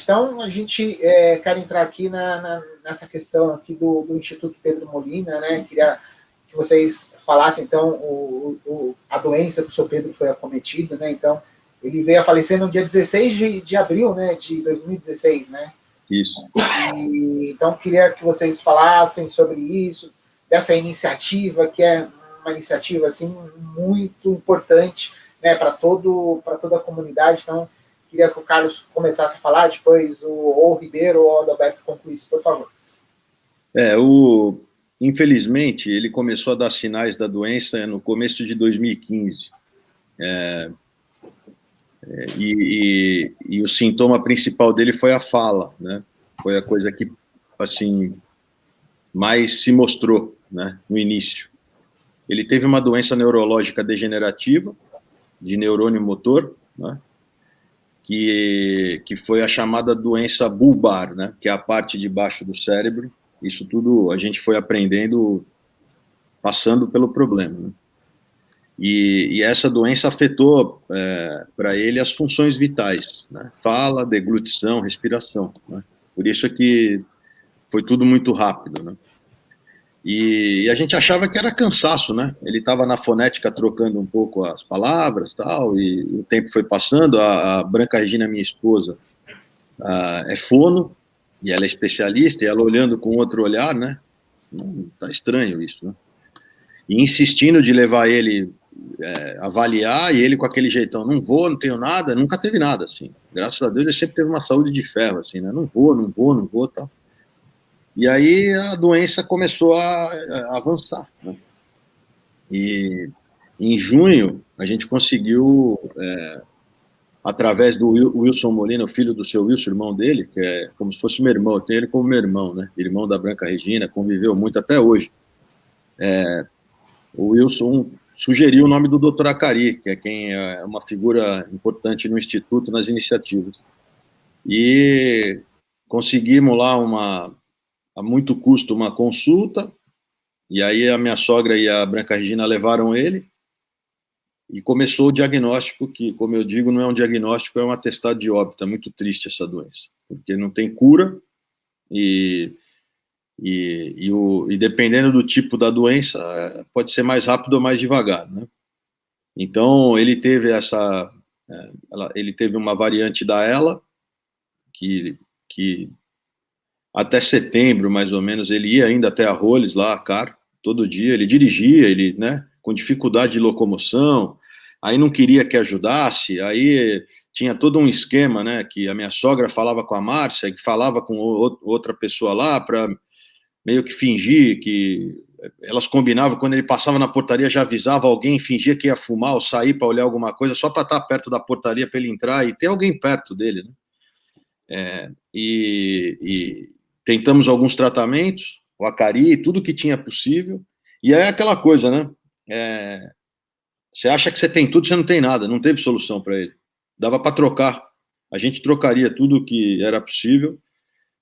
interessante. Então, a gente quer entrar aqui nessa questão aqui do Instituto Pedro Molina, né? Queria que vocês falassem, então, a doença que o seu Pedro foi acometido, né? Então, ele veio a falecer no dia 16 de abril, né, de 2016, né? Isso. Então, queria que vocês falassem sobre isso, dessa iniciativa, que é uma iniciativa, assim, muito importante, né, para toda a comunidade. Então, queria que o Carlos começasse a falar, depois ou o Ribeiro ou o Adalberto concluísse, por favor. Infelizmente, ele começou a dar sinais da doença no começo de 2015. E o sintoma principal dele foi a fala, né? Foi a coisa que, assim, mais se mostrou, né, no início. Ele teve uma doença neurológica degenerativa, de neurônio motor, né, que foi a chamada doença bulbar, né, que é a parte de baixo do cérebro. Isso tudo a gente foi aprendendo passando pelo problema, né? E essa doença afetou para ele as funções vitais, né? Fala, deglutição, respiração, né? Por isso é que foi tudo muito rápido, né? E a gente achava que era cansaço, né? Ele estava na fonética trocando um pouco as palavras, tal, e o tempo foi passando. A Branca Regina, minha esposa, é fono, e ela é especialista, e ela olhando com outro olhar, né? Tá estranho isso, né? E insistindo de levar ele avaliar, e ele com aquele jeitão, não vou, não tenho nada, nunca teve nada, assim. Graças a Deus ele sempre teve uma saúde de ferro, assim, né? Não vou, tal. E aí a doença começou a avançar, né? E em junho a gente conseguiu, através do Wilson Molina, o filho do seu Wilson, irmão dele, que é como se fosse meu irmão, eu tenho ele como meu irmão, né? Irmão da Branca Regina, conviveu muito até hoje. O Wilson sugeriu o nome do Dr. Acari, que é quem é uma figura importante no Instituto, nas iniciativas. E conseguimos lá a muito custo uma consulta, e aí a minha sogra e a Branca Regina levaram ele, e começou o diagnóstico, que, como eu digo, não é um diagnóstico, é um atestado de óbito. É muito triste essa doença, porque não tem cura, e dependendo do tipo da doença, pode ser mais rápido ou mais devagar, né? Então, ele teve ele teve uma variante da ELA, que até setembro, mais ou menos, ele ia ainda até Arroles, lá, CAR, todo dia, ele dirigia, ele, né, com dificuldade de locomoção, aí não queria que ajudasse, aí tinha todo um esquema, né, que a minha sogra falava com a Márcia, que falava com outra pessoa lá, para meio que fingir que elas combinavam, quando ele passava na portaria, já avisava alguém, fingia que ia fumar ou sair para olhar alguma coisa, só para estar perto da portaria, para ele entrar e ter alguém perto dele, né? E tentamos alguns tratamentos, o Acari, tudo que tinha possível, e aí é aquela coisa, né? Você acha que você tem tudo, você não tem nada, não teve solução para ele. Dava para trocar, a gente trocaria tudo que era possível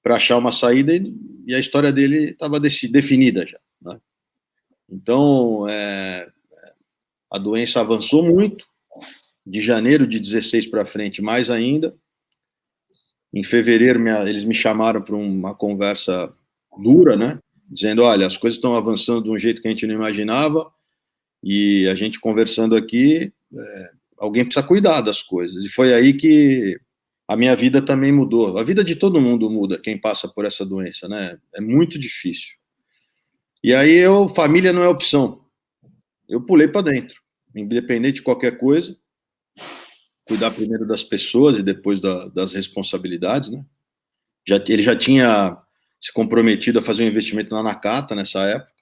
para achar uma saída, e a história dele estava definida já, né? Então, a doença avançou muito, de janeiro de 16 para frente, mais ainda. Em fevereiro, eles me chamaram para uma conversa dura, né? Dizendo, olha, as coisas estão avançando de um jeito que a gente não imaginava, e a gente conversando aqui, alguém precisa cuidar das coisas. E foi aí que a minha vida também mudou. A vida de todo mundo muda, quem passa por essa doença, né? É muito difícil. E aí, família não é opção. Eu pulei para dentro, independente de qualquer coisa, cuidar primeiro das pessoas e depois das responsabilidades, né? Ele já tinha se comprometido a fazer um investimento na Nakata nessa época,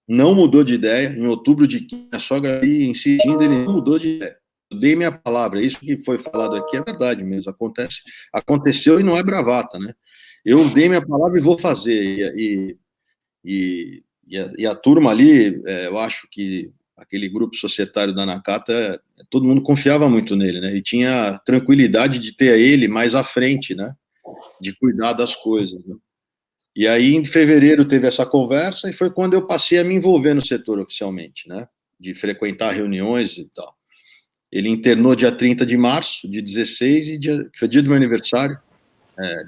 não mudou de ideia. Em outubro de 15, a sogra ali insistindo, ele não mudou de ideia. Eu dei minha palavra, isso que foi falado aqui é verdade mesmo, aconteceu e não é bravata, né? Eu dei minha palavra e vou fazer, e a turma ali, eu acho que aquele grupo societário da Nakata, todo mundo confiava muito nele, né? E tinha tranquilidade de ter ele mais à frente, né? De cuidar das coisas, né? E aí, em fevereiro, teve essa conversa, e foi quando eu passei a me envolver no setor oficialmente, né? De frequentar reuniões e tal. Ele internou dia 30 de março de 16, que foi dia do meu aniversário.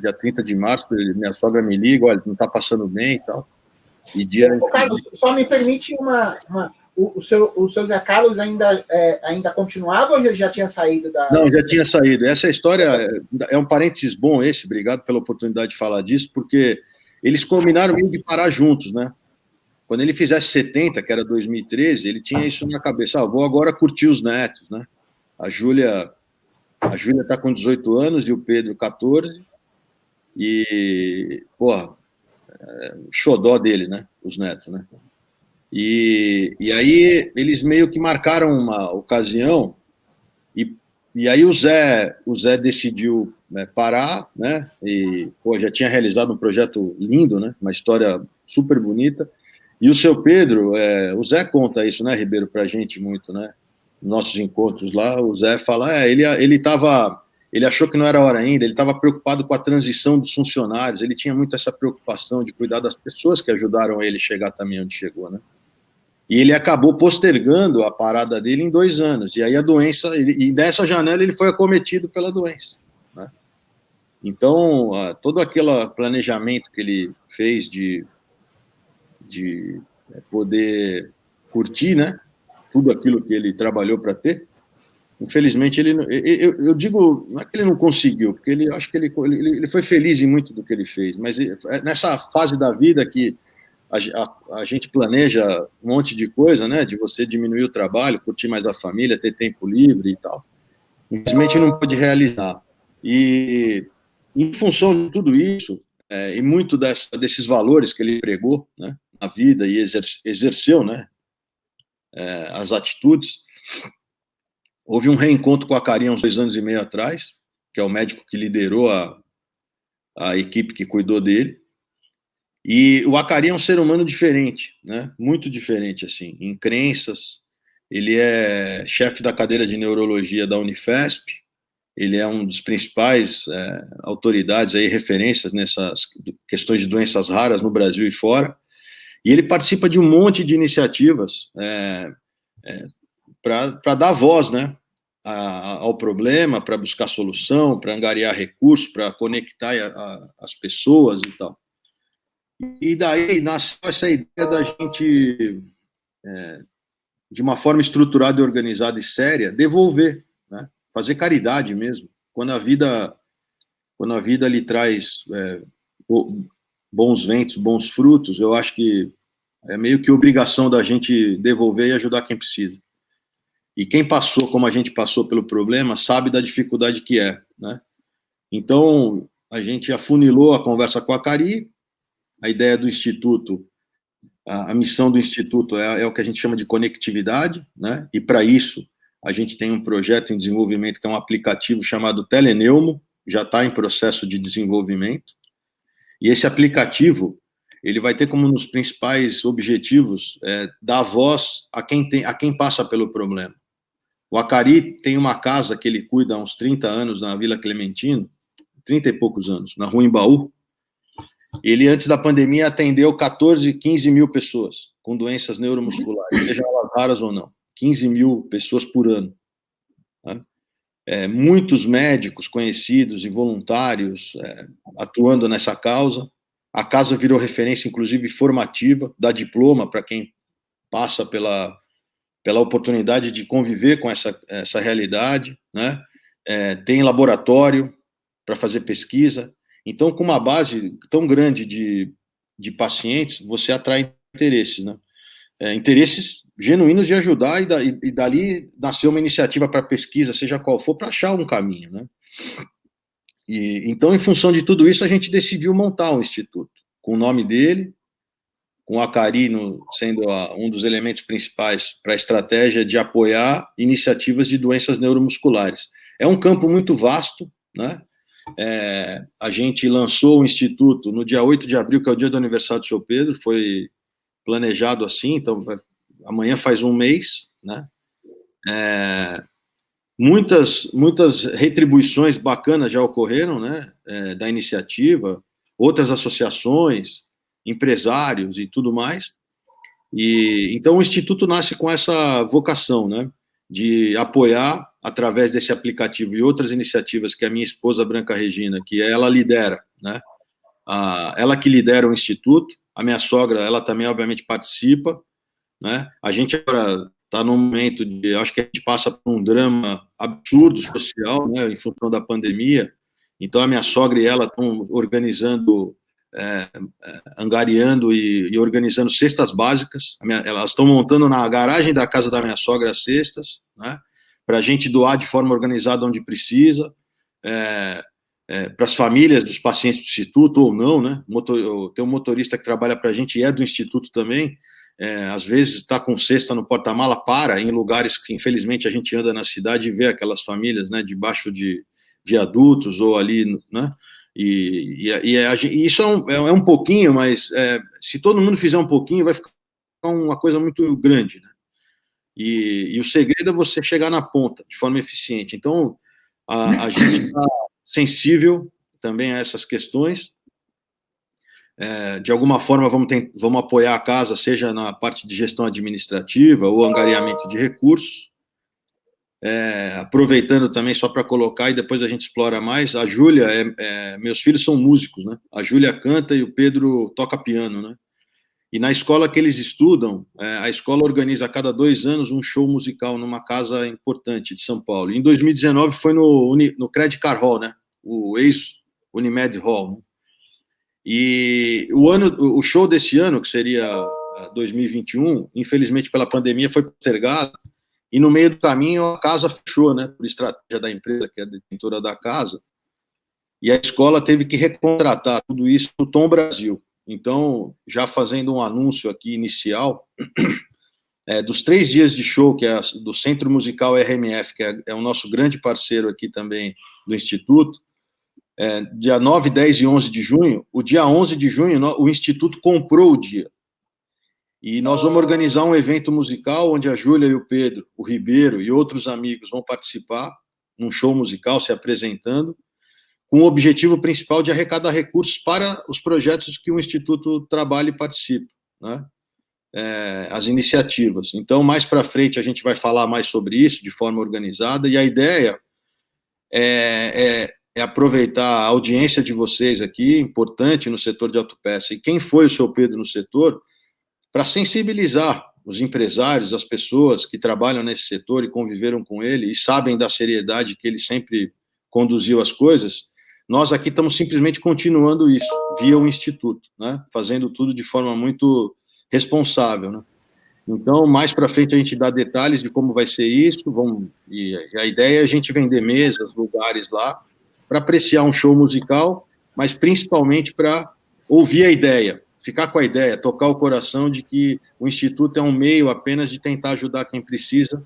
dia 30 de março, minha sogra me liga, olha, não está passando bem e tal. E dia... Carlos, só me permite o seu Zé Carlos ainda continuava ou ele já tinha saído da... Não, já tinha saído. Essa história é um parênteses bom esse, obrigado pela oportunidade de falar disso, porque eles combinaram meio de parar juntos, né? Quando ele fizesse 70, que era 2013, ele tinha isso na cabeça, vou agora curtir os netos, né? A Júlia está com 18 anos e o Pedro 14, e, porra, xodó dele, né? Os netos, né? E aí eles meio que marcaram uma ocasião, e aí o Zé decidiu, né, parar, né? E, pô, já tinha realizado um projeto lindo, né? Uma história super bonita. E o seu Pedro, o Zé conta isso, né, Ribeiro, pra gente muito, né? Nossos encontros lá, o Zé fala, ele achou que não era hora ainda, ele estava preocupado com a transição dos funcionários, ele tinha muito essa preocupação de cuidar das pessoas que ajudaram ele a chegar também onde chegou, né? E ele acabou postergando a parada dele em 2 anos, e aí a doença, e nessa janela ele foi acometido pela doença, né? Então, todo aquele planejamento que ele fez de poder curtir, né, tudo aquilo que ele trabalhou para ter, infelizmente eu digo, não é que ele não conseguiu, porque acho que ele foi feliz em muito do que ele fez, mas nessa fase da vida que a gente planeja um monte de coisa, né, de você diminuir o trabalho, curtir mais a família, ter tempo livre e tal, infelizmente não pôde realizar. E em função de tudo isso, e muito desses valores que ele pregou, né, na vida e exerceu, né, as atitudes, houve um reencontro com a Cari há uns 2 anos e meio atrás, que é o médico que liderou a equipe que cuidou dele, e o Acari é um ser humano diferente, né, muito diferente, assim, em crenças. Ele é chefe da cadeira de neurologia da Unifesp, ele é um dos principais autoridades, aí, referências nessas questões de doenças raras no Brasil e fora, e ele participa de um monte de iniciativas para dar voz, né, ao problema, para buscar solução, para angariar recursos, para conectar as pessoas e tal. E daí nasceu essa ideia da gente, de uma forma estruturada, organizada e séria, devolver, né, fazer caridade mesmo. Quando a vida lhe traz bons ventos, bons frutos, eu acho que é meio que obrigação da gente devolver e ajudar quem precisa. E quem passou, como a gente passou pelo problema, sabe da dificuldade que é, né? Então, a gente afunilou a conversa com a Cari, a ideia do Instituto, a missão do Instituto é o que a gente chama de conectividade, né? E para isso, a gente tem um projeto em desenvolvimento que é um aplicativo chamado Teleneumo, já está em processo de desenvolvimento, e esse aplicativo, ele vai ter como um dos principais objetivos dar voz a quem passa pelo problema. O Acari tem uma casa que ele cuida há uns 30 anos na Vila Clementino, 30 e poucos anos, na Rua Embaú. Ele, antes da pandemia, atendeu 14, 15 mil pessoas com doenças neuromusculares, seja elas raras ou não. 15 mil pessoas por ano. Né? Muitos médicos conhecidos e voluntários atuando nessa causa. A casa virou referência, inclusive, formativa, dá diploma para quem passa pela oportunidade de conviver com essa realidade, né? Tem laboratório para fazer pesquisa. Então, com uma base tão grande de pacientes, você atrai interesses, né? Interesses genuínos de ajudar, e dali nasceu uma iniciativa para pesquisa, seja qual for, para achar um caminho, né? Então, em função de tudo isso, a gente decidiu montar um instituto, com o nome dele, com o Acari sendo um dos elementos principais para a estratégia de apoiar iniciativas de doenças neuromusculares. É um campo muito vasto, né? A gente lançou o Instituto no dia 8 de abril, que é o dia do aniversário do seu Pedro, foi planejado assim, então amanhã faz 1 mês, né? Muitas retribuições bacanas já ocorreram, né, da iniciativa, outras associações, empresários e tudo mais. E então o Instituto nasce com essa vocação, né, de apoiar através desse aplicativo e outras iniciativas que a minha esposa Branca Regina, que ela lidera, né? Ela que lidera o Instituto, a minha sogra, ela também, obviamente, participa, né? A gente agora está num momento de, acho que a gente passa por um drama absurdo social, né, em função da pandemia. Então, a minha sogra e ela estão organizando, angariando e organizando cestas básicas. Elas estão montando na garagem da casa da minha sogra as cestas, né, para a gente doar de forma organizada onde precisa, para as famílias dos pacientes do Instituto, ou não, né? Tem um motorista que trabalha para a gente e é do Instituto também, às vezes está com cesta no porta-mala, para em lugares que, infelizmente, a gente anda na cidade e vê aquelas famílias, né, debaixo de viadutos ou ali, né, e isso é um pouquinho, mas se todo mundo fizer um pouquinho, vai ficar uma coisa muito grande, né, e o segredo é você chegar na ponta, de forma eficiente. Então, a gente está sensível também a essas questões. De alguma forma vamos apoiar a casa, seja na parte de gestão administrativa ou angariamento de recursos, aproveitando também só para colocar e depois a gente explora mais. A Júlia, meus filhos são músicos, né? A Júlia canta e o Pedro toca piano, né? E na escola que eles estudam, a escola organiza a cada 2 anos um show musical numa casa importante de São Paulo. Em 2019 foi no Credit Card Hall, né? O ex-Unimed Hall, né? E o show desse ano, que seria 2021, infelizmente pela pandemia foi postergado, e no meio do caminho a casa fechou, né, por estratégia da empresa, que é a detentora da casa, e a escola teve que recontratar tudo isso no Tom Brasil. Então, já fazendo um anúncio aqui inicial, dos 3 dias de show, que é do Centro Musical RMF, que é o nosso grande parceiro aqui também do Instituto, dia 9, 10 e 11 de junho, o dia 11 de junho, o Instituto comprou o dia. E nós vamos organizar um evento musical onde a Júlia e o Pedro, o Ribeiro e outros amigos vão participar, num show musical se apresentando, com o objetivo principal de arrecadar recursos para os projetos que o Instituto trabalha e participa, né? As iniciativas. Então, mais para frente, a gente vai falar mais sobre isso de forma organizada, e a ideia é aproveitar a audiência de vocês aqui, importante no setor de autopeça, e quem foi o seu Pedro no setor, para sensibilizar os empresários, as pessoas que trabalham nesse setor e conviveram com ele e sabem da seriedade que ele sempre conduziu as coisas. Nós aqui estamos simplesmente continuando isso, via o Instituto, né? Fazendo tudo de forma muito responsável, né? Então, mais para frente a gente dá detalhes de como vai ser isso, e a ideia é a gente vender mesas, lugares lá, para apreciar um show musical, mas principalmente para ouvir a ideia, ficar com a ideia, tocar o coração de que o Instituto é um meio apenas de tentar ajudar quem precisa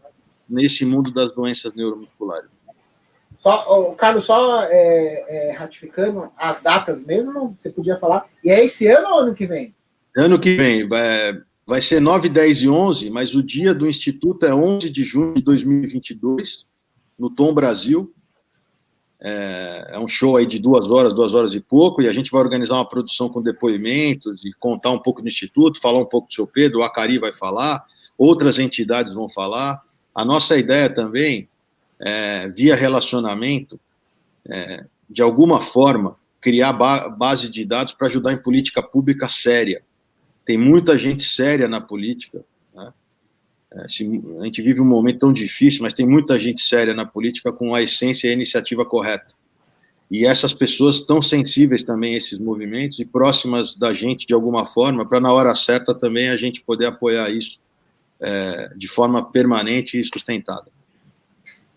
nesse mundo das doenças neuromusculares. Carlos, só ratificando as datas mesmo, você podia falar, e é esse ano ou ano que vem? Ano que vem, vai ser 9, 10 e 11, mas o dia do Instituto é 11 de junho de 2022, no Tom Brasil. É um show aí de 2 horas e pouco, e a gente vai organizar uma produção com depoimentos e contar um pouco do Instituto, falar um pouco do seu Pedro, o Acari vai falar, outras entidades vão falar. A nossa ideia também, via relacionamento, de alguma forma, criar base de dados para ajudar em política pública séria. Tem muita gente séria na política, né? A gente vive um momento tão difícil, mas tem muita gente séria na política com a essência e a iniciativa correta. E essas pessoas estão sensíveis também a esses movimentos e próximas da gente de alguma forma, para na hora certa também a gente poder apoiar isso de forma permanente e sustentada.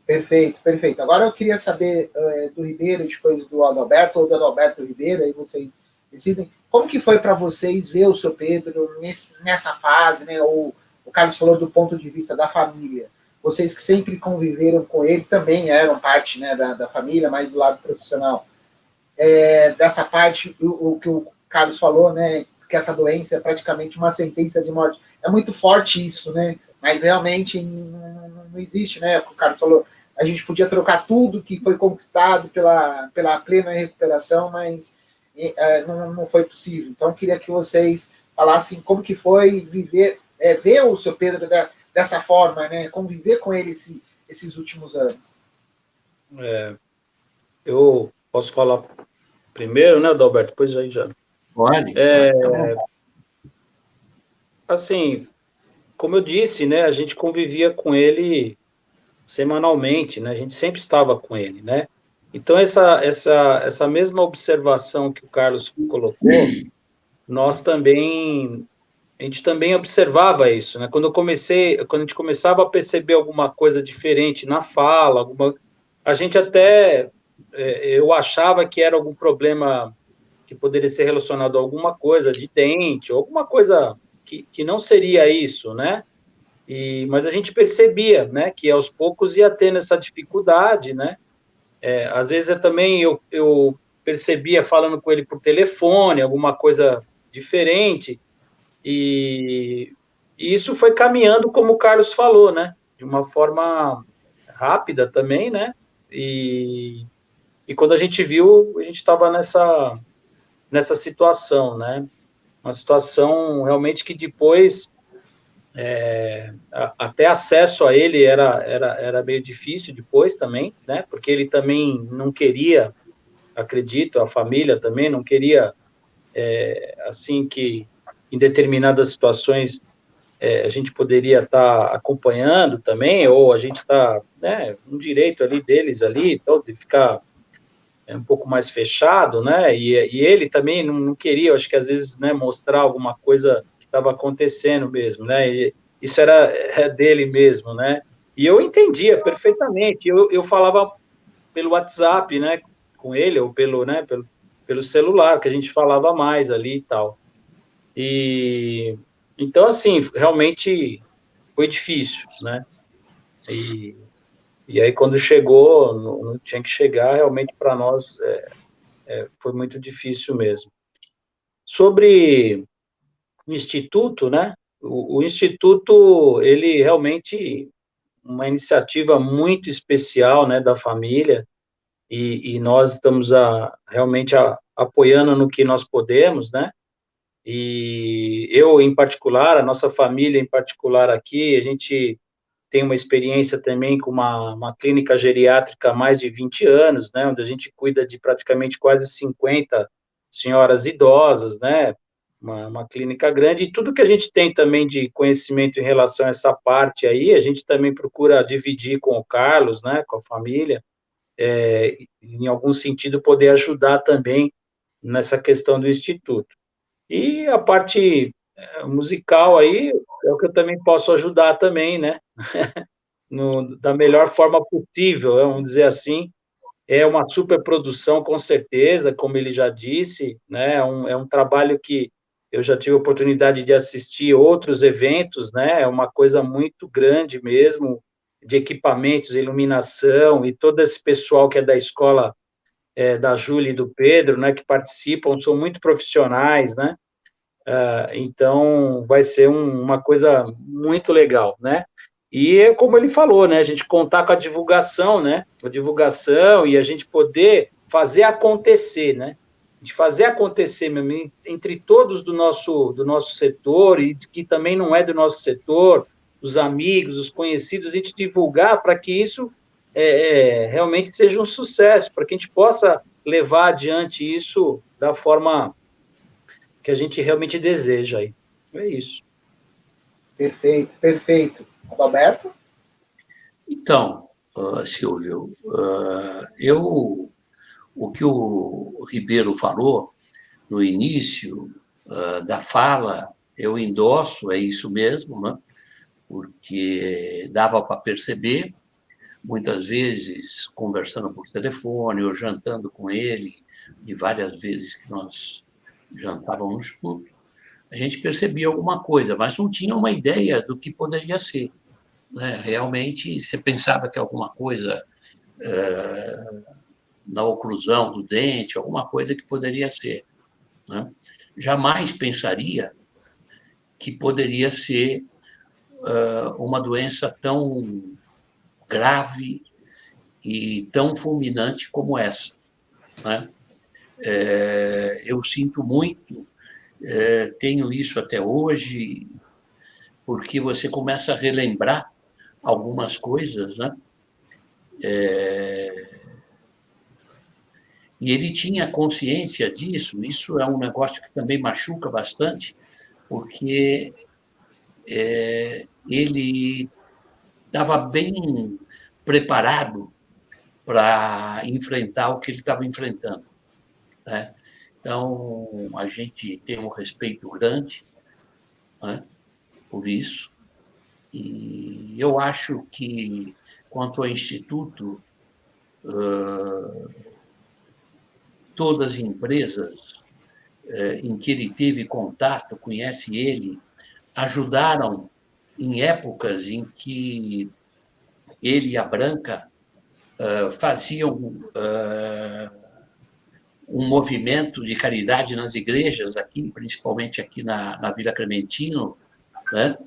Perfeito, perfeito. Agora eu queria saber do Ribeiro, depois do Adalberto, ou do Adalberto Ribeiro, aí vocês decidem. Como que foi para vocês ver o seu Pedro nessa fase, né? O Carlos falou do ponto de vista da família. Vocês que sempre conviveram com ele também eram parte, né, da família, mais do lado profissional. Dessa parte, o que o Carlos falou, né, que essa doença é praticamente uma sentença de morte. É muito forte isso, né? Mas realmente não existe, né? O Carlos falou, a gente podia trocar tudo que foi conquistado pela plena recuperação, mas não foi possível. Então, eu queria que vocês falassem como que foi ver o seu Pedro dessa forma, né? Conviver com ele esses últimos anos? Eu posso falar primeiro, né, Adalberto? Depois aí já. Pode. Assim, como eu disse, né, a gente convivia com ele semanalmente, né? A gente sempre estava com ele, né? Então, essa mesma observação que o Carlos colocou, a gente também observava isso, né? Quando a gente começava a perceber alguma coisa diferente na fala, a gente até, eu achava que era algum problema que poderia ser relacionado a alguma coisa de dente, ou alguma coisa que não seria isso, né? Mas a gente percebia, né, que aos poucos ia tendo essa dificuldade, né? Às vezes eu percebia falando com ele por telefone, alguma coisa diferente, e isso foi caminhando, como o Carlos falou, né? De uma forma rápida também, né? E quando a gente viu, a gente estava nessa situação, né? Uma situação realmente que depois até acesso a ele era meio difícil depois também, né? Porque ele também não queria, acredito, a família também não queria, assim, que em determinadas situações a gente poderia estar acompanhando também, ou a gente está, né, um direito ali deles ali, então, de ficar um pouco mais fechado, né? E ele também não queria, eu acho que às vezes, né, mostrar alguma coisa que estava acontecendo mesmo, né? Isso era dele mesmo, né? E eu entendia perfeitamente. Eu falava pelo WhatsApp, né, com ele, ou pelo celular, que a gente falava mais ali e tal. Então, assim, realmente foi difícil, né? E aí, quando chegou, não tinha que chegar, realmente para nós foi muito difícil mesmo. Sobre o Instituto, né? O Instituto, ele realmente uma iniciativa muito especial, né, da família, e nós estamos realmente apoiando no que nós podemos, né? E eu, em particular, a nossa família, em particular aqui, a gente tem uma experiência também com uma clínica geriátrica há mais de 20 anos, né, onde a gente cuida de praticamente quase 50 senhoras idosas, né, uma clínica grande, e tudo que a gente tem também de conhecimento em relação a essa parte aí, a gente também procura dividir com o Carlos, né, com a família, em algum sentido poder ajudar também nessa questão do Instituto. E a parte musical aí é o que eu também posso ajudar também, né? Da melhor forma possível, vamos dizer assim. É uma superprodução, com certeza, como ele já disse, né? É um trabalho que eu já tive a oportunidade de assistir outros eventos, né? É uma coisa muito grande mesmo, de equipamentos, iluminação, e todo esse pessoal que é da escola da Júlia e do Pedro, né? Que participam, são muito profissionais, né? Então, vai ser uma coisa muito legal, né? E é como ele falou, né? A gente contar com a divulgação, né? A divulgação e a gente poder fazer acontecer, né? De fazer acontecer mesmo, entre todos do nosso setor e que também não é do nosso setor, os amigos, os conhecidos, a gente divulgar para que isso realmente seja um sucesso, para que a gente possa levar adiante isso da forma que a gente realmente deseja aí. É isso. Perfeito, perfeito. Roberto? Então, Silvio, o que o Ribeiro falou no início da fala, eu endosso, é isso mesmo, né? Porque dava para perceber, muitas vezes conversando por telefone ou jantando com ele, de várias vezes que nós jantávamos juntos, a gente percebia alguma coisa, mas não tinha uma ideia do que poderia ser, né? Realmente, você pensava que alguma coisa na oclusão do dente, alguma coisa que poderia ser, né? Jamais pensaria que poderia ser uma doença tão grave e tão fulminante como essa, né? Eu sinto muito, tenho isso até hoje, porque você começa a relembrar algumas coisas, né? E ele tinha consciência disso. Isso é um negócio que também machuca bastante, porque ele estava bem preparado para enfrentar o que ele estava enfrentando, né? Então, a gente tem um respeito grande, né, por isso. E eu acho que, quanto ao Instituto, todas as empresas em que ele teve contato, conhece ele, ajudaram em épocas em que ele e a Branca faziam um movimento de caridade nas igrejas, aqui, principalmente aqui na Vila Clementino, né?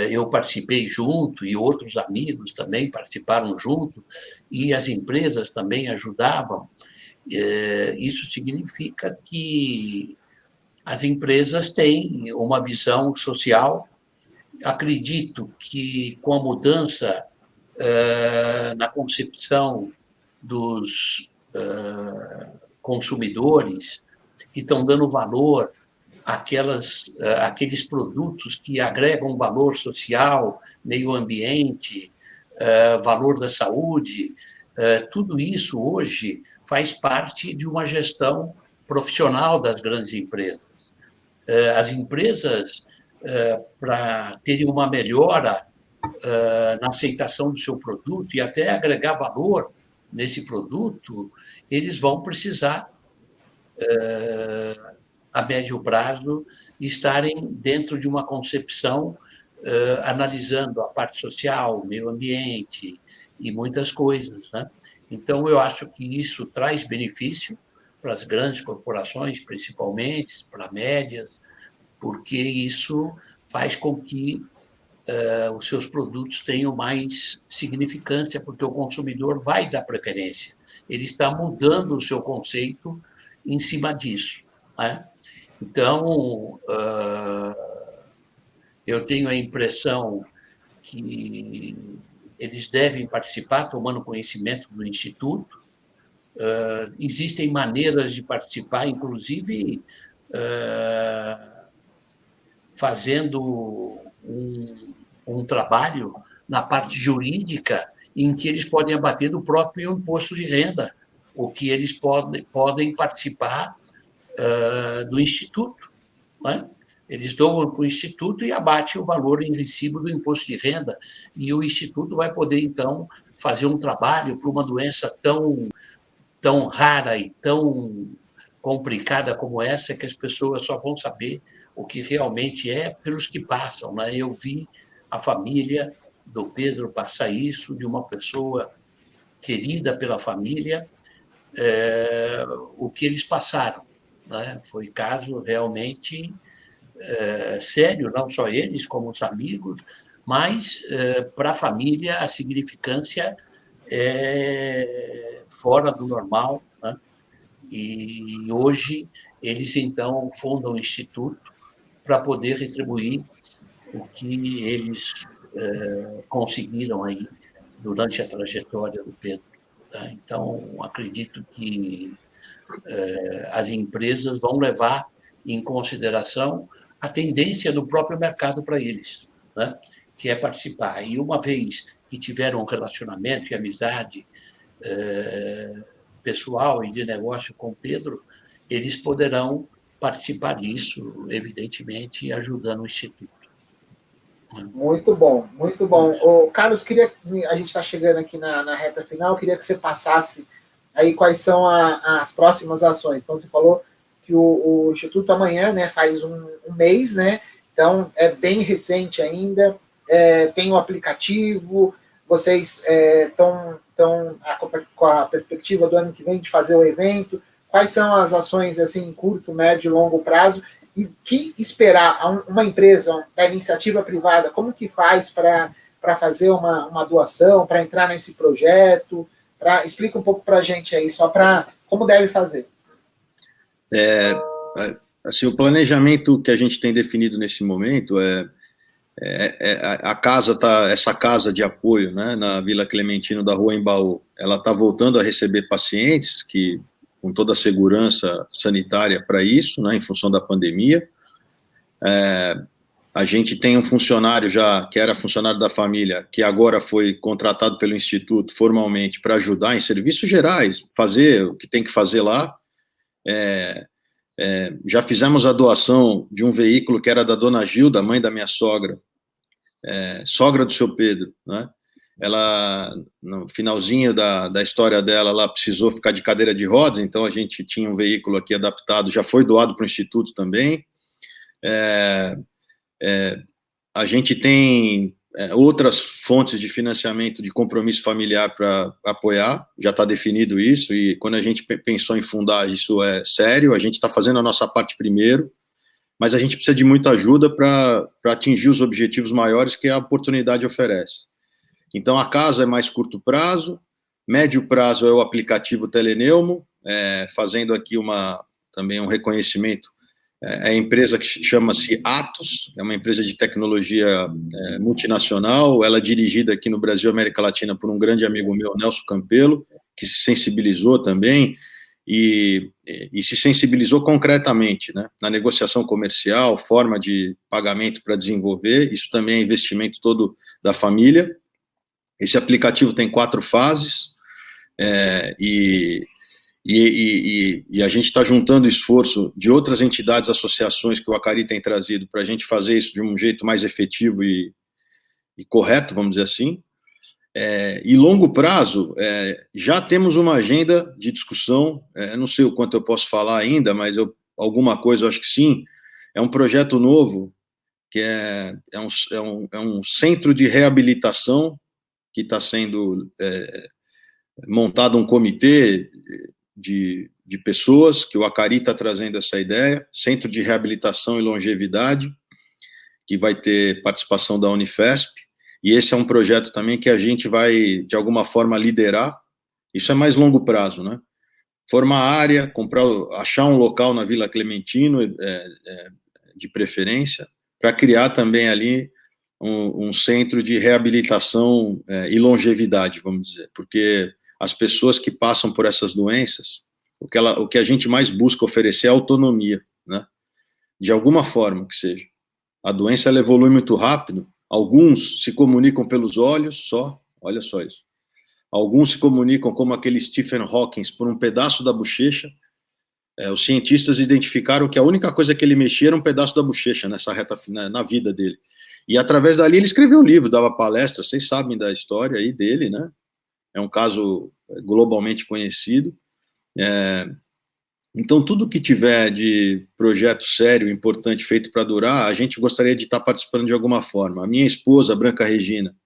Eu participei junto, e outros amigos também participaram junto, e as empresas também ajudavam. Isso significa que as empresas têm uma visão social. Acredito que, com a mudança na concepção dos consumidores, que estão dando valor àqueles produtos que agregam valor social, meio ambiente, valor da saúde, tudo isso hoje faz parte de uma gestão profissional das grandes empresas. As empresas, para terem uma melhora na aceitação do seu produto e até agregar valor nesse produto, eles vão precisar, a médio prazo, estarem dentro de uma concepção analisando a parte social, o meio ambiente e muitas coisas, né? Então, eu acho que isso traz benefício para as grandes corporações, principalmente, para médias, porque isso faz com que os seus produtos tenham mais significância, porque o consumidor vai dar preferência. Ele está mudando o seu conceito em cima disso, né? Então, eu tenho a impressão que eles devem participar, tomando conhecimento do Instituto. Existem maneiras de participar, inclusive fazendo um trabalho na parte jurídica em que eles podem abater do próprio imposto de renda, ou que eles podem participar do Instituto, né? Eles doam para o Instituto e abatem o valor em recibo do imposto de renda, e o Instituto vai poder, então, fazer um trabalho para uma doença tão rara e tão complicada como essa, que as pessoas só vão saber o que realmente é pelos que passam, né? Eu vi a família do Pedro passar isso, de uma pessoa querida pela família, o que eles passaram, né? Foi caso realmente sério, não só eles, como os amigos, mas para a família a significância é fora do normal, né? E hoje eles, então, fundam um instituto para poder retribuir o que eles conseguiram aí durante a trajetória do Pedro, tá? Então, acredito que as empresas vão levar em consideração a tendência do próprio mercado para eles, né? Que é participar. E uma vez que tiveram um relacionamento e amizade pessoal e de negócio com o Pedro, eles poderão participar disso, evidentemente, ajudando o Instituto. Muito bom, muito bom. Ô, Carlos, a gente está chegando aqui na reta final, queria que você passasse aí quais são as próximas ações. Então, você falou que o Instituto amanhã, né, faz um mês, né? Então, é bem recente ainda, tem um aplicativo, vocês estão com a perspectiva do ano que vem de fazer o evento. Quais são as ações, assim, curto, médio e longo prazo? E o que esperar uma empresa da iniciativa privada, como que faz para fazer uma doação, para entrar nesse projeto? Explica um pouco para a gente aí, só para como deve fazer. Assim, o planejamento que a gente tem definido nesse momento a casa essa casa de apoio, né, na Vila Clementino da Rua Embaú, ela está voltando a receber pacientes que, com toda a segurança sanitária para isso, né, em função da pandemia. A gente tem um funcionário já, que era funcionário da família, que agora foi contratado pelo Instituto formalmente para ajudar em serviços gerais, fazer o que tem que fazer lá. Já fizemos a doação de um veículo que era da dona Gilda, mãe da minha sogra, sogra do seu Pedro, né? Ela, no finalzinho da história dela, ela precisou ficar de cadeira de rodas, então a gente tinha um veículo aqui adaptado, já foi doado para o Instituto também. A gente tem outras fontes de financiamento de compromisso familiar para apoiar, já está definido isso, e quando a gente pensou em fundar, isso é sério, a gente está fazendo a nossa parte primeiro, mas a gente precisa de muita ajuda para atingir os objetivos maiores que a oportunidade oferece. Então, a casa é mais curto prazo, médio prazo é o aplicativo Teleneumo, fazendo aqui também um reconhecimento. É a empresa que chama-se Atos, é uma empresa de tecnologia multinacional, ela é dirigida aqui no Brasil e América Latina por um grande amigo meu, Nelson Campelo, que se sensibilizou também, e se sensibilizou concretamente, né, na negociação comercial, forma de pagamento para desenvolver, isso também é investimento todo da família. Esse aplicativo tem 4 fases, e a gente está juntando esforço de outras entidades, associações que o Acari tem trazido para a gente fazer isso de um jeito mais efetivo e correto, vamos dizer assim. E longo prazo, já temos uma agenda de discussão, não sei o quanto eu posso falar ainda, mas alguma coisa eu acho que sim. É um projeto novo, que é um centro de reabilitação, que está sendo montado um comitê de pessoas, que o Acari está trazendo essa ideia, Centro de Reabilitação e Longevidade, que vai ter participação da Unifesp, e esse é um projeto também que a gente vai, de alguma forma, liderar. Isso é mais longo prazo, né? Formar área, achar um local na Vila Clementino, de preferência, para criar também ali um centro de reabilitação e longevidade, vamos dizer, porque as pessoas que passam por essas doenças, o que a gente mais busca oferecer é autonomia, né? De alguma forma que seja. A doença, ela evolui muito rápido, alguns se comunicam pelos olhos só, olha só isso. Alguns se comunicam como aquele Stephen Hawking por um pedaço da bochecha. Os cientistas identificaram que a única coisa que ele mexia era um pedaço da bochecha nessa reta final, na vida dele. E através dali ele escreveu um livro, dava palestra, vocês sabem da história aí dele, né? É um caso globalmente conhecido. Então, tudo que tiver de projeto sério, importante, feito para durar, a gente gostaria de estar participando de alguma forma. A minha esposa, Branca Regina,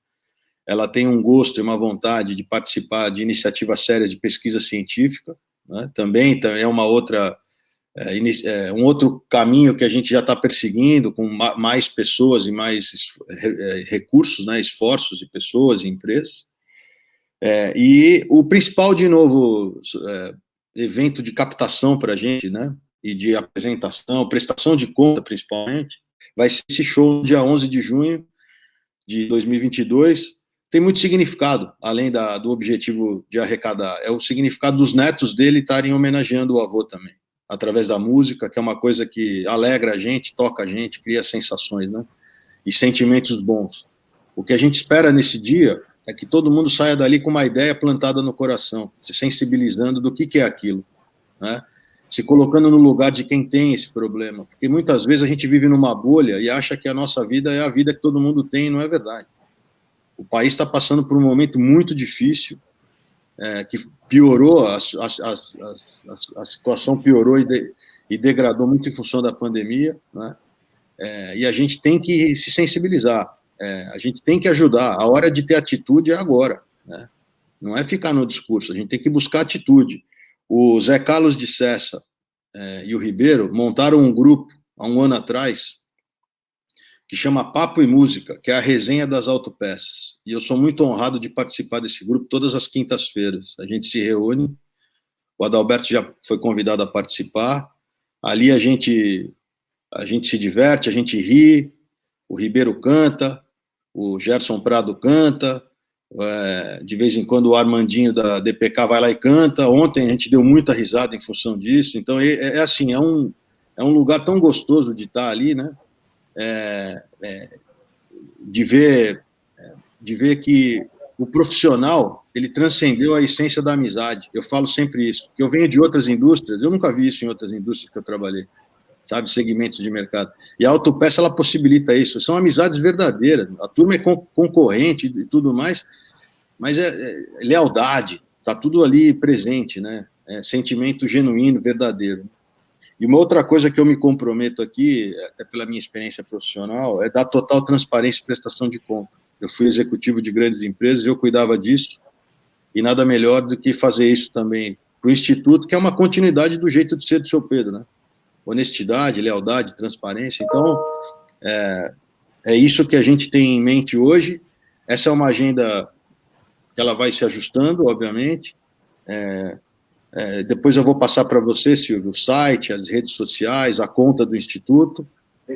ela tem um gosto e uma vontade de participar de iniciativas sérias de pesquisa científica, né? Também é uma outra, um outro caminho que a gente já está perseguindo, com mais pessoas e mais recursos, né? Esforços de pessoas e empresas. E o principal, de novo, evento de captação para a gente, né, e de apresentação, prestação de conta, principalmente, vai ser esse show no dia 11 de junho de 2022, tem muito significado, além do objetivo de arrecadar, é o significado dos netos dele estarem homenageando o avô também, através da música, que é uma coisa que alegra a gente, toca a gente, cria sensações, né, e sentimentos bons. O que a gente espera nesse dia é que todo mundo saia dali com uma ideia plantada no coração, se sensibilizando do que é aquilo, né? Se colocando no lugar de quem tem esse problema, porque muitas vezes a gente vive numa bolha e acha que a nossa vida é a vida que todo mundo tem, e não é verdade. O país está passando por um momento muito difícil, que piorou, a situação piorou e degradou muito em função da pandemia, né? E a gente tem que se sensibilizar. A gente tem que ajudar, a hora de ter atitude é agora, né? Não é ficar no discurso, a gente tem que buscar atitude. O Zé Carlos de Sessa e o Ribeiro montaram um grupo, há um ano atrás, que chama Papo e Música, que é a resenha das autopeças, e eu sou muito honrado de participar desse grupo todas as quintas-feiras. A gente se reúne, o Adalberto já foi convidado a participar, ali a gente se diverte, a gente ri, o Ribeiro canta, o Gerson Prado canta, de vez em quando o Armandinho da DPK vai lá e canta. Ontem a gente deu muita risada em função disso. Então, assim, é um lugar tão gostoso de estar ali, né? De ver que o profissional, ele transcendeu a essência da amizade. Eu falo sempre isso, que eu venho de outras indústrias, eu nunca vi isso em outras indústrias que eu trabalhei, sabe, segmentos de mercado. E a Autopeça, ela possibilita isso. São amizades verdadeiras. A turma é concorrente e tudo mais, mas é lealdade. Está tudo ali presente, né? É sentimento genuíno, verdadeiro. E uma outra coisa que eu me comprometo aqui, até pela minha experiência profissional, é dar total transparência e prestação de conta. Eu fui executivo de grandes empresas, eu cuidava disso, e nada melhor do que fazer isso também para o Instituto, que é uma continuidade do jeito de ser do seu Pedro, né? Honestidade, lealdade, transparência. Então, é isso que a gente tem em mente hoje. Essa é uma agenda que ela vai se ajustando, obviamente. Depois eu vou passar para você, Silvio, o site, as redes sociais, a conta do Instituto.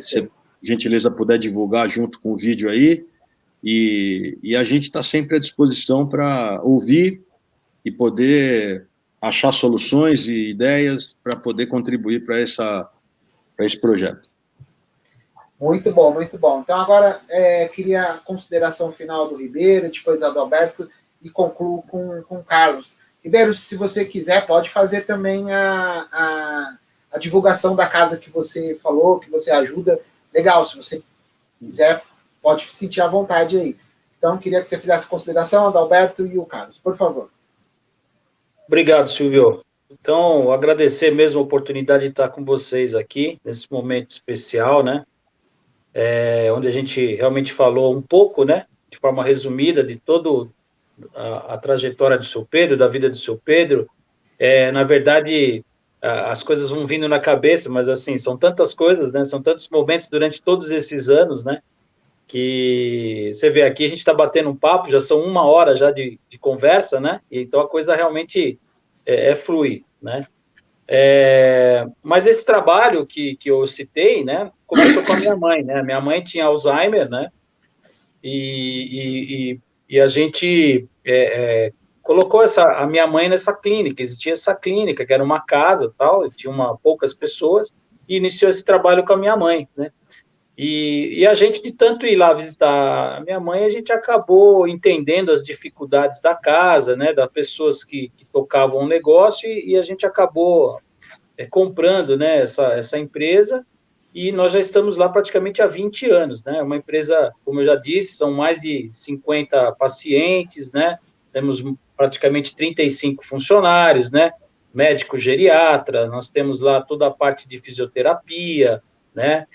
Se gentileza puder divulgar junto com o vídeo aí. E a gente está sempre à disposição para ouvir e poder achar soluções e ideias para poder contribuir para esse projeto. Muito bom, muito bom. Então, agora, queria a consideração final do Ribeiro, depois a do Alberto, e concluo com o Carlos. Ribeiro, se você quiser, pode fazer também a divulgação da casa que você falou, que você ajuda. Legal, se você quiser, pode sentir à vontade aí. Então, queria que você fizesse a consideração, do Alberto e o Carlos, por favor. Obrigado, Silvio. Então, agradecer mesmo a oportunidade de estar com vocês aqui, nesse momento especial, né? Onde a gente realmente falou um pouco, né? De forma resumida, de toda a trajetória do seu Pedro, da vida do seu Pedro. Na verdade, as coisas vão vindo na cabeça, mas, assim, são tantas coisas, né? São tantos momentos durante todos esses anos, né? Que você vê aqui, a gente está batendo um papo, já são 1 hora já de conversa, né? Então a coisa realmente flui, né? Mas esse trabalho que eu citei, né? Começou com a minha mãe, né? Minha mãe tinha Alzheimer, né? E a gente colocou a minha mãe nessa clínica. Existia essa clínica, que era uma casa, tal, tinha poucas pessoas, e iniciou esse trabalho com a minha mãe, né? E a gente, de tanto ir lá visitar a minha mãe, a gente acabou entendendo as dificuldades da casa, né, das pessoas que tocavam o negócio, e a gente acabou comprando, né, essa empresa, e nós já estamos lá praticamente há 20 anos, né, uma empresa, como eu já disse, são mais de 50 pacientes, né, temos praticamente 35 funcionários, né, médico geriatra, nós temos lá toda a parte de fisioterapia, né,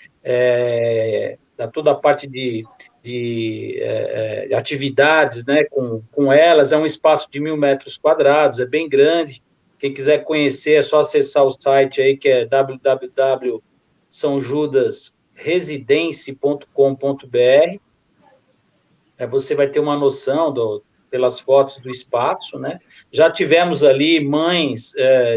toda a parte de atividades, né, com elas. É um espaço de 1.000 metros quadrados, é bem grande. Quem quiser conhecer, é só acessar o site aí, que é www.saojudasresidency.com.br. Você vai ter uma noção pelas fotos do espaço, né? Já tivemos ali mães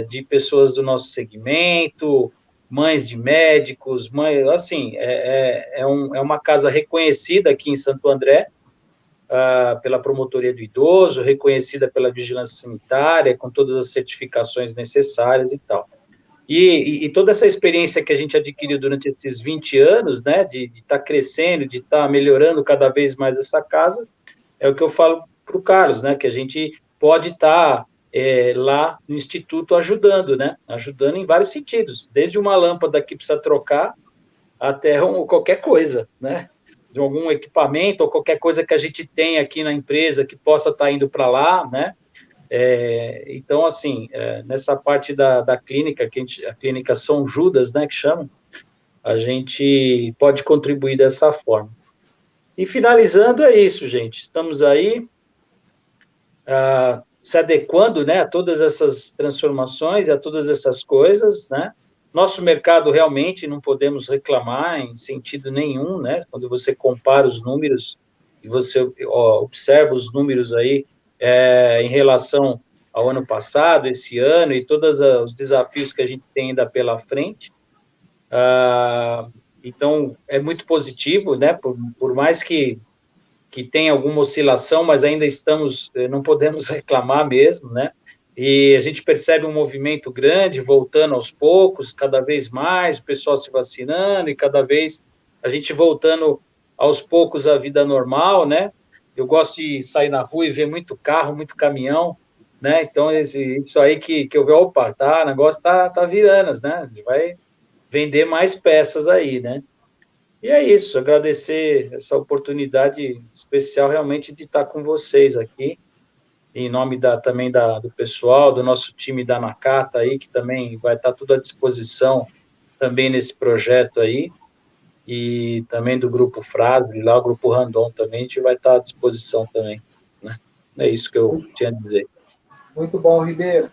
de pessoas do nosso segmento, mães de médicos, assim, é uma casa reconhecida aqui em Santo André, pela Promotoria do Idoso, reconhecida pela Vigilância Sanitária, com todas as certificações necessárias e tal. E toda essa experiência que a gente adquiriu durante esses 20 anos, né, de estar crescendo, de estar melhorando cada vez mais essa casa, é o que eu falo para o Carlos, né, que a gente pode estar lá no Instituto ajudando, né? Ajudando em vários sentidos, desde uma lâmpada que precisa trocar até qualquer coisa, né? De algum equipamento ou qualquer coisa que a gente tem aqui na empresa que possa estar indo para lá, né? Então, assim, nessa parte da clínica, a clínica São Judas, né, que chamam, a gente pode contribuir dessa forma. E finalizando, é isso, gente. Estamos aí se adequando, né, a todas essas transformações e a todas essas coisas, né? Nosso mercado realmente não podemos reclamar em sentido nenhum, né? Quando você compara os números e você observa os números aí em relação ao ano passado, esse ano, e todos os desafios que a gente tem ainda pela frente, Então, é muito positivo, né? Por mais que tenha alguma oscilação, mas ainda não podemos reclamar mesmo, né? E a gente percebe um movimento grande, voltando aos poucos, cada vez mais, o pessoal se vacinando e cada vez a gente voltando aos poucos à vida normal, né? Eu gosto de sair na rua e ver muito carro, muito caminhão, né? Então, isso aí que eu vejo, opa, o negócio tá virando, né? A gente vai vender mais peças aí, né? E é isso, agradecer essa oportunidade especial realmente de estar com vocês aqui, em nome também do pessoal, do nosso time da Nakata aí, que também vai estar tudo à disposição também nesse projeto aí, e também do Grupo Frasle, lá o Grupo Randon também, a gente vai estar à disposição também, né? É isso que eu tinha a dizer. Muito bom, Ribeiro.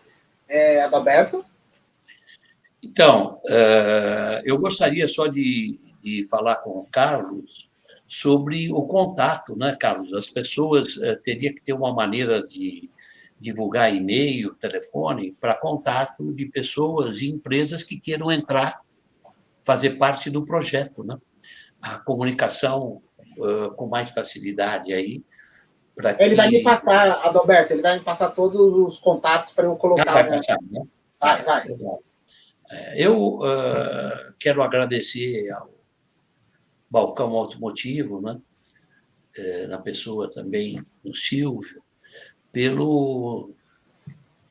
Adalberto? Então, eu gostaria só de falar com o Carlos sobre o contato, né, Carlos? As pessoas teriam que ter uma maneira de divulgar e-mail, telefone, para contato de pessoas e empresas que queiram entrar, fazer parte do projeto, né? A comunicação com mais facilidade aí. Ele vai me passar, Adalberto, ele vai me passar todos os contatos para eu colocar. Vai passar, né? Vai. Eu quero agradecer ao Balcão Automotivo, né? Na pessoa também do Silvio, pelo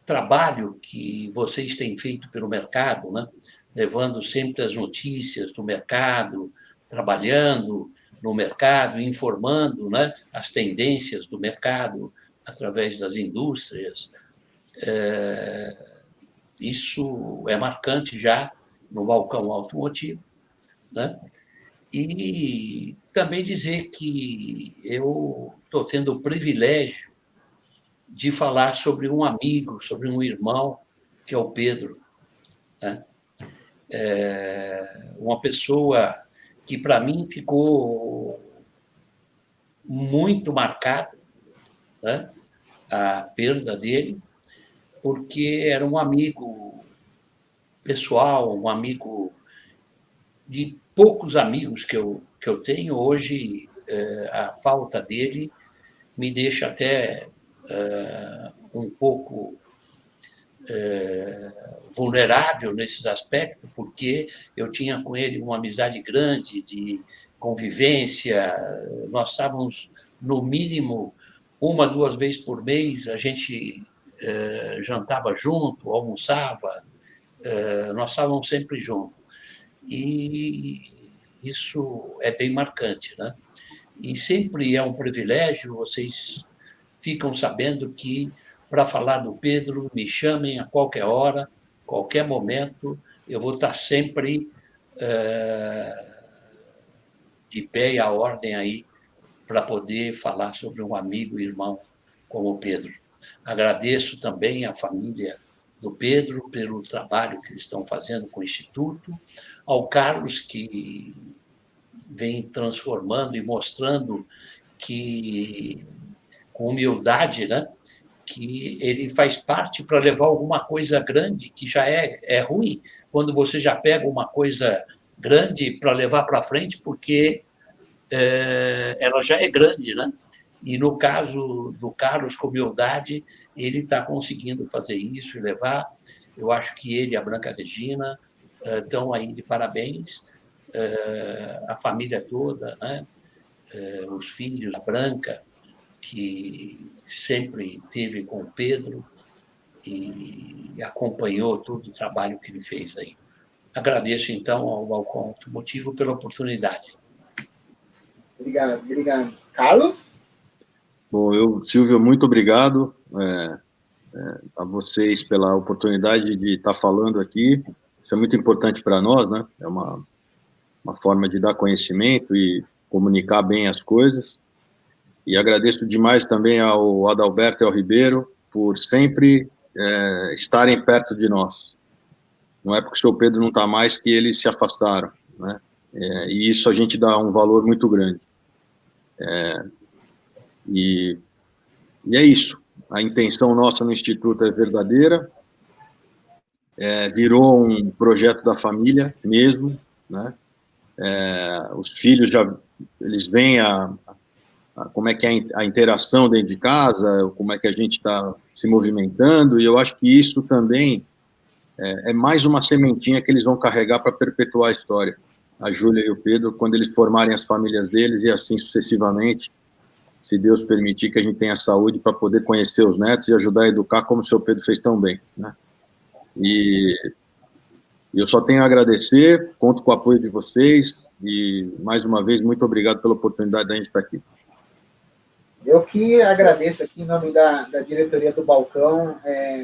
trabalho que vocês têm feito pelo mercado, né? Levando sempre as notícias do mercado, trabalhando no mercado, informando, né? As tendências do mercado através das indústrias. Isso é marcante já no Balcão Automotivo, né? E também dizer que eu estou tendo o privilégio de falar sobre um amigo, sobre um irmão, que é o Pedro, né? Uma pessoa que, para mim, ficou muito marcada, né? A perda dele, porque era um amigo pessoal, um amigo de poucos amigos que eu tenho. Hoje, a falta dele me deixa até um pouco vulnerável nesses aspectos, porque eu tinha com ele uma amizade grande de convivência. Nós estávamos, no mínimo, 1, 2 vezes por mês, a gente jantava junto, almoçava, nós estávamos sempre juntos. E isso é bem marcante, né? E sempre é um privilégio, vocês ficam sabendo que, para falar do Pedro, me chamem a qualquer hora, qualquer momento, eu vou estar sempre de pé e à ordem aí para poder falar sobre um amigo e irmão como o Pedro. Agradeço também à família do Pedro pelo trabalho que eles estão fazendo com o Instituto, ao Carlos, que vem transformando e mostrando que, com humildade, né, que ele faz parte para levar alguma coisa grande, que já é ruim, quando você já pega uma coisa grande para levar para frente, porque ela já é grande, né? E no caso do Carlos, com humildade, ele está conseguindo fazer isso e levar. Eu acho que ele e a Branca Regina estão aí de parabéns, a família toda, né? Os filhos, a Branca, que sempre esteve com o Pedro e acompanhou todo o trabalho que ele fez aí. Agradeço, então, ao Balcão Automotivo pela oportunidade. Obrigado. Carlos? Bom, Silvio, muito obrigado a vocês pela oportunidade de estar falando aqui. Isso é muito importante para nós, né? É uma forma de dar conhecimento e comunicar bem as coisas. E agradeço demais também ao Adalberto e ao Ribeiro por sempre estarem perto de nós. Não é porque o seu Pedro não está mais que eles se afastaram, né? E isso a gente dá um valor muito grande. E é isso. A intenção nossa no Instituto é verdadeira. Virou um projeto da família mesmo, né? os filhos eles veem como é que é a interação dentro de casa, como é que a gente está se movimentando, e eu acho que isso também é mais uma sementinha que eles vão carregar para perpetuar a história. A Júlia e o Pedro, quando eles formarem as famílias deles, e assim sucessivamente, se Deus permitir que a gente tenha saúde para poder conhecer os netos e ajudar a educar como o seu Pedro fez tão bem, né? E eu só tenho a agradecer, conto com o apoio de vocês, e, mais uma vez, muito obrigado pela oportunidade de a gente estar aqui. Eu que agradeço aqui em nome da diretoria do Balcão,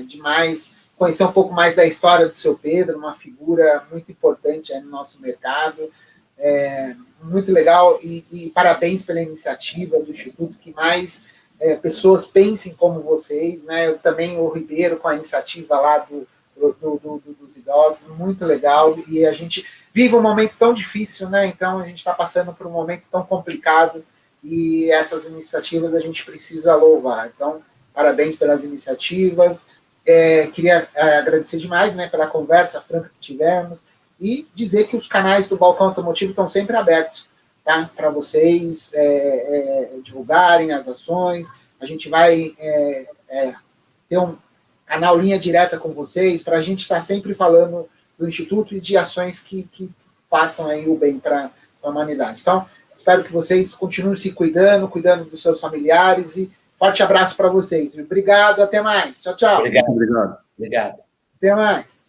demais conhecer um pouco mais da história do seu Pedro, uma figura muito importante no nosso mercado, muito legal, e parabéns pela iniciativa do Instituto, que mais pessoas pensem como vocês, né? Eu também, o Ribeiro, com a iniciativa lá dos idosos, muito legal, e a gente vive um momento tão difícil, né? Então a gente está passando por um momento tão complicado, e essas iniciativas a gente precisa louvar. Então, parabéns pelas iniciativas. Queria agradecer demais, né, pela conversa franca que tivemos, e dizer que os canais do Balcão Automotivo estão sempre abertos, tá? Para vocês divulgarem as ações. A gente vai ter um canal Linha Direta com vocês, para a gente estar sempre falando do Instituto e de ações que façam aí o bem para a humanidade. Então, espero que vocês continuem se cuidando dos seus familiares, e forte abraço para vocês. Obrigado, até mais. Tchau, tchau. Obrigado. Obrigado. Até mais.